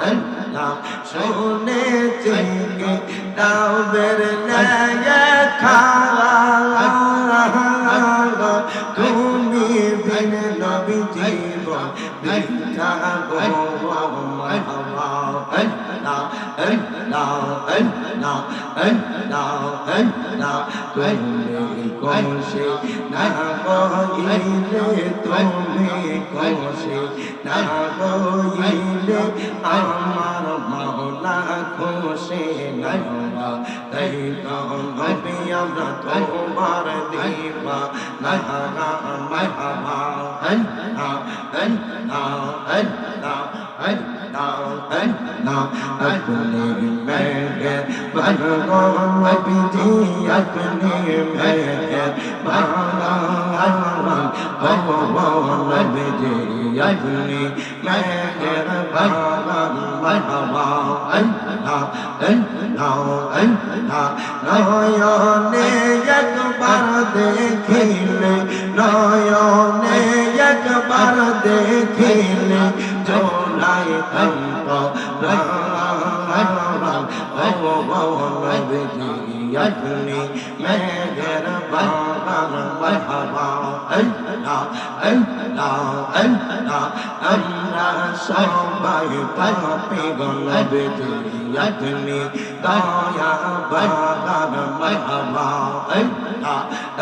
আল্লাহ শুনেছি কি তাওবের নায়ে খাওয়া তুমি বিন নবী জীবন বৃথা গো মারহাবা আল্লাহ আল্লাহ আল্লাহ আল্লাহ আল্লাহ তুমি কোশে না গইলে তুমি কোশে না গইলে আমার মাওলা খুশি না তাই নবী আমরা তোমার দিবা না মারহাবা আল্লাহ আল্লাহ আল্লাহ अल्लाह अपने मेरे बनगो नबी अपने मेरे बनगो नबी अपने मेरे बनगो मरहबा अल्लाह अल्लाह अल्लाह नयने एक बार देखिले नयने एक बार देखिले जोलाई हमको यजनी मेघर बाबर मरहबा अल्लाह अल्लाह अल्लाह अम्रा सबाई पापी गनबी यजनी दया बाबर मरहबा अल्लाह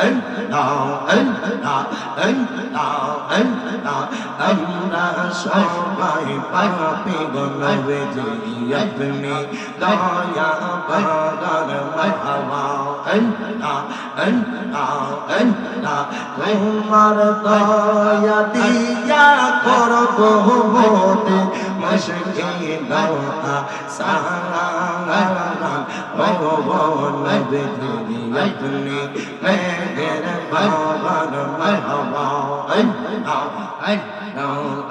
अल्लाह अल्लाह अल्लाह अल्लाह अम्रा सबाई पापी गनबी यजनी दया बाबर मरहबा अल्लाह अल्लाह अल्लाह तुम्हार दया दिया करब होते मशकी दौता सारा नबी अपनी मेरे बाबर मरहबा अल्लाह अल्लाह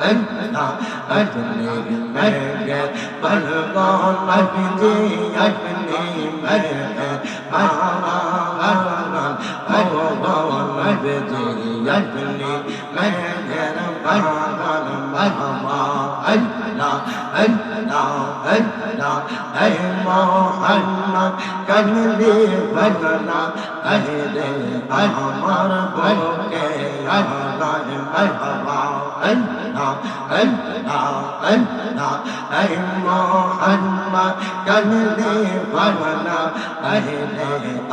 अल्लाह अपने मेरे बनगो नबी अपनी मेरे बाबर नबी अपनी मेरे बाबर मरहबा अल्लाह अल्लाह अल्लाह ऐ मोहम्मद कमली बदला अहले अमर बोके अल्लाह मरहबा अल्लाह अल्लाह अल्लाह ऐ मोहम्मद कमली बदला अहले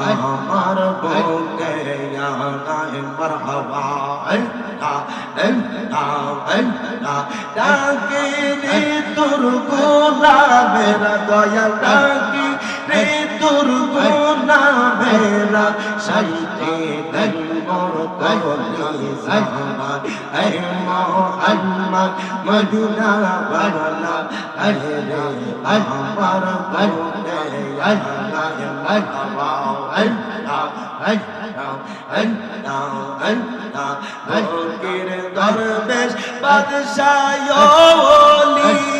अमर बोके अल्लाह मरहबा अल्लाह अल्लाह अल्लाह ताकि रे तुरगुना मेरा दया ताकि रे तुरगुना मेरा शांति दन मोर कवली सहना ऐ मोहम्मद मदीना बरना अहले अमर बंदे अल्लाह मरहबा अल्लाह अल्लाह अल्लाह अल्लाह फकीर दरवेश बादशाह ओली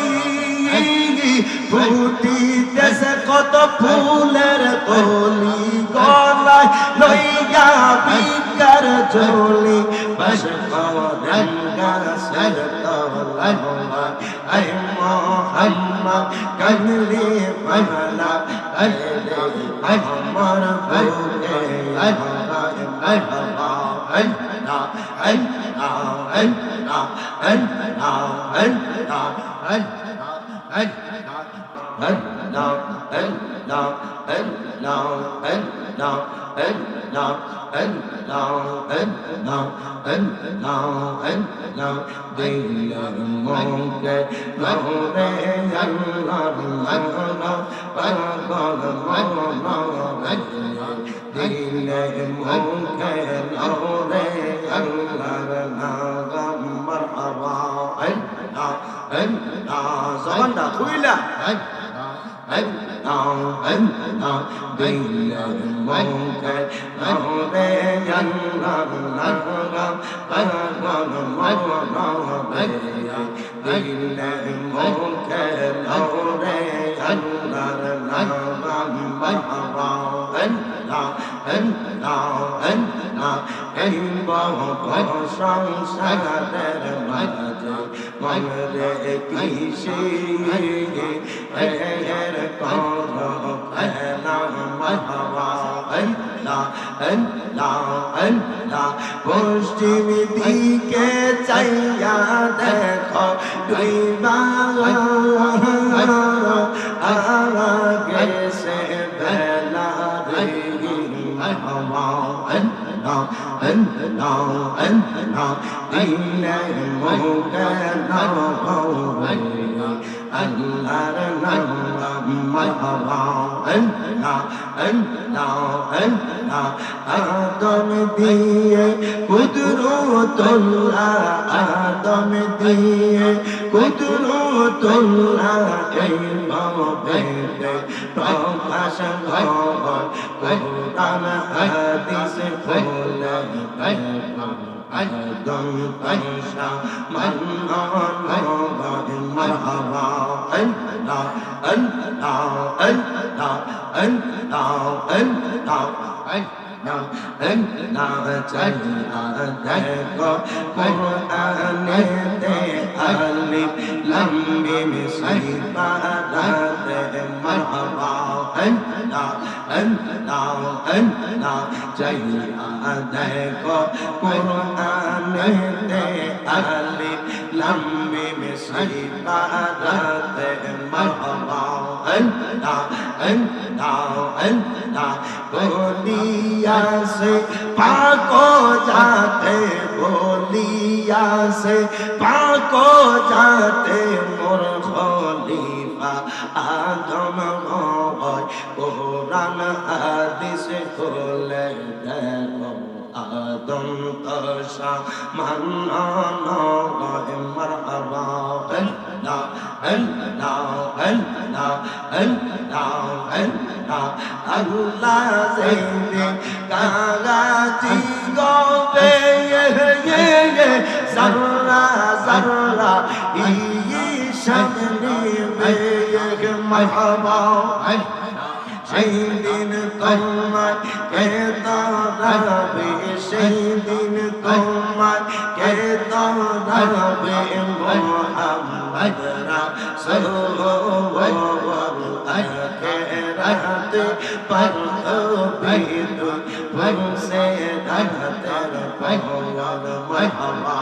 ফুটিতেছে কত ফুলের কলি গলায় লইয়া বিকার ঝোলি বস কওরেন গাছের তলায় আই মোহাম্মদ কমলি বদলা আহলে আমার বুকে আল্লাহ মরহবা আল্লাহ আল্লাহ আল্লাহ আল্লাহ আল্লাহ দিলের মুখে নূরে আল্লাহ পাগল মওলা দিলের মুখে নূরে আল্লাহর নাম মারহাবা আল্লাহ আল্লাহ জবানটা খুইলা দিলের মুখে নূরে আল্লাহ পাগল মওলা দিলের মুখে নূরে আল্লাহর নাম মারহাবা আল্লাহ আল্লাহ আল্লাহ এই বহু সংসারের মাঝে মনরে কিসে এর করো ফেলা মারহাবা আল্লাহ আল্লাহ আল্লাহ পশ্চিম দিকে চাইয়া দেখো দুই আগে সে বেলা রে মারহাবা আল্লাহ আল্লাহ আল্লাহ দিলে মোকে নাও আল্লাহর নাম মারহাবা আল্লাহ আল্লাহ আল্লাহ আদম দিয়ে কুদরতুল্লাহ আদম দিয়ে কুদরতুল্লাহ এই ভাবে প্রকাশ হয় কোরআন হাদিস বলে আদম তৈশা মান্না মারহাবা আল্লাহ আল্লাহ আল্লাহ আল্লাহ আল্লাহ আল্লাহ চাইয়া দেখো কোরআনেতে আলিফ লাম মিম সিফাতে মারহাবা আল্লাহ আল্লাহ আল্লাহ চাইয়া দেখো কোরআনেতে আলিফ লাম মিম সিফাতে মারহাবা আল্লাহ আল্লাহ আল্লাহ बोलिया से पाको जाते बोलिया से पाको जाते मोर खलीफा आदम হয় কোরআন হাদিস বলে দেখো আদম তশা মান্না নয় মারহাবা আল্লাহ আল্লাহ আল্লাহ আল্লাহ আল্লাহ আল্লাহ জিন্দে কাগাজি গোবে জাররা জাররা ই শামনে মে মারহাবা সেই দিন তোমার কে তারাবে সেই দিন তোমার কে তারাবে মোহাম্মদ রাসূলুল্লাহ আখিরাত पर बीत से दहतर पहवान मरहबा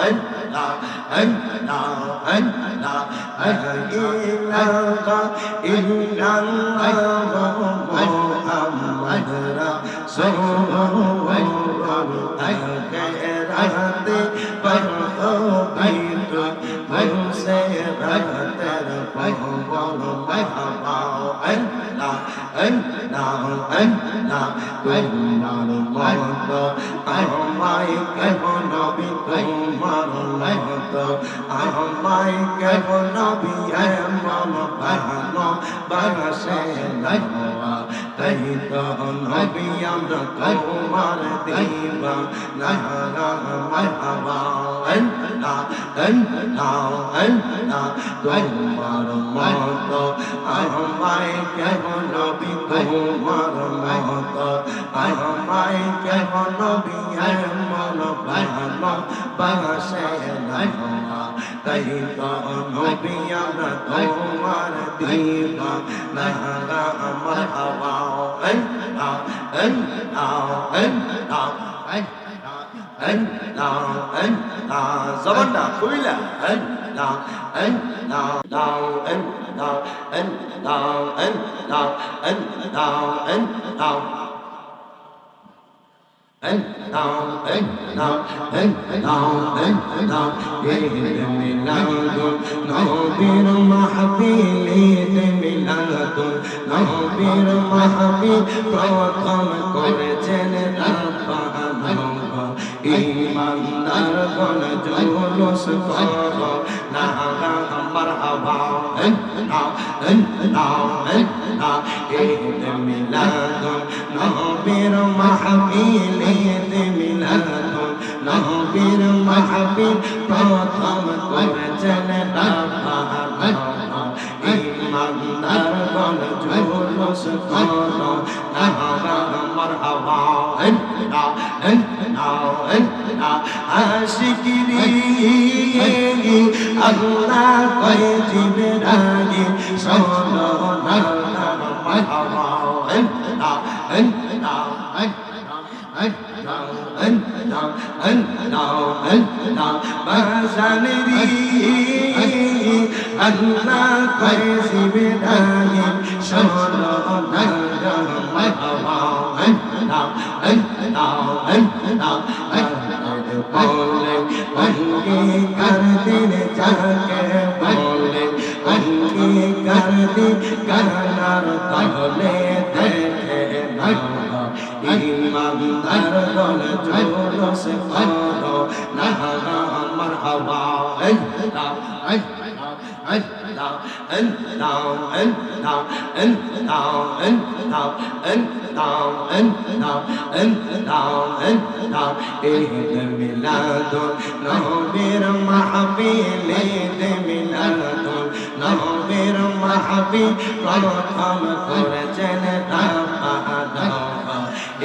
अल्लाह अल्लाह अल्लाह अल्लाह इल्लल्लाह मुहम्मद रसूलुल्लाह आखिरत पर बीत से दहतर पहवान मरहबा अल्लाह अल्लाह अल्लाह तुम्हार मत আমায় কেমন নবী তোমার মত আমায় কেমন নবী এমন বাহানো বাসে না তাই তো নবী আমরা তোমার দিবা না মারহাবা আল্লাহ আল্লাহ আল্লাহ তোমার মত আমায় কেমন নবী তোমার মত আমায় কেমন নবী এমন বাহানো বাসে না তাই তো নবী আমরা তোমার দিবা না মারহাবা আল্লাহ আল্লাহ আল্লাহ আল্লাহ আল্লাহ জবানটা খুইলা আল্লাহ আল্লাহ আল্লাহ আল্লাহ আল্লাহ আল্লাহ আল্লাহ নবীর মাহফিল মিলাদুন নবীর মাহফিল প্রথম করেছেন ইমানদার গণ জুলুস করো না মারহাবা আল্লাহ আল্লাহ আল্লাহ ঈদ মিলাদুন নবীর মাহফিল ঈদ মিলাদুন নবীর মাহফিল প্রথম করেছেন ইমানদার গণ জুলুস করো না মারহাবা না আশিকিরি আল্লাহ কয়ে জিবরাইল শোনো না মারহাবা বাজানেরি আল্লাহ করে জিবরাইল শোনো না মারহাবা বলে অঙ্গীকার দিন যাকে বলে অঙ্গীকার দিন কানার তাহলে দেখে ইমানদার গণ জুলুস করো না মারহাবা ঈদ মিলাদুন নবীর মাহফিল ঈদ মিলাদুন নবীর মাহফিল প্রথম করেছেন রাব্বানা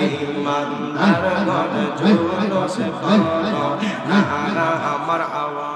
ইমানদার গণ জুলুস করো না মারহাবা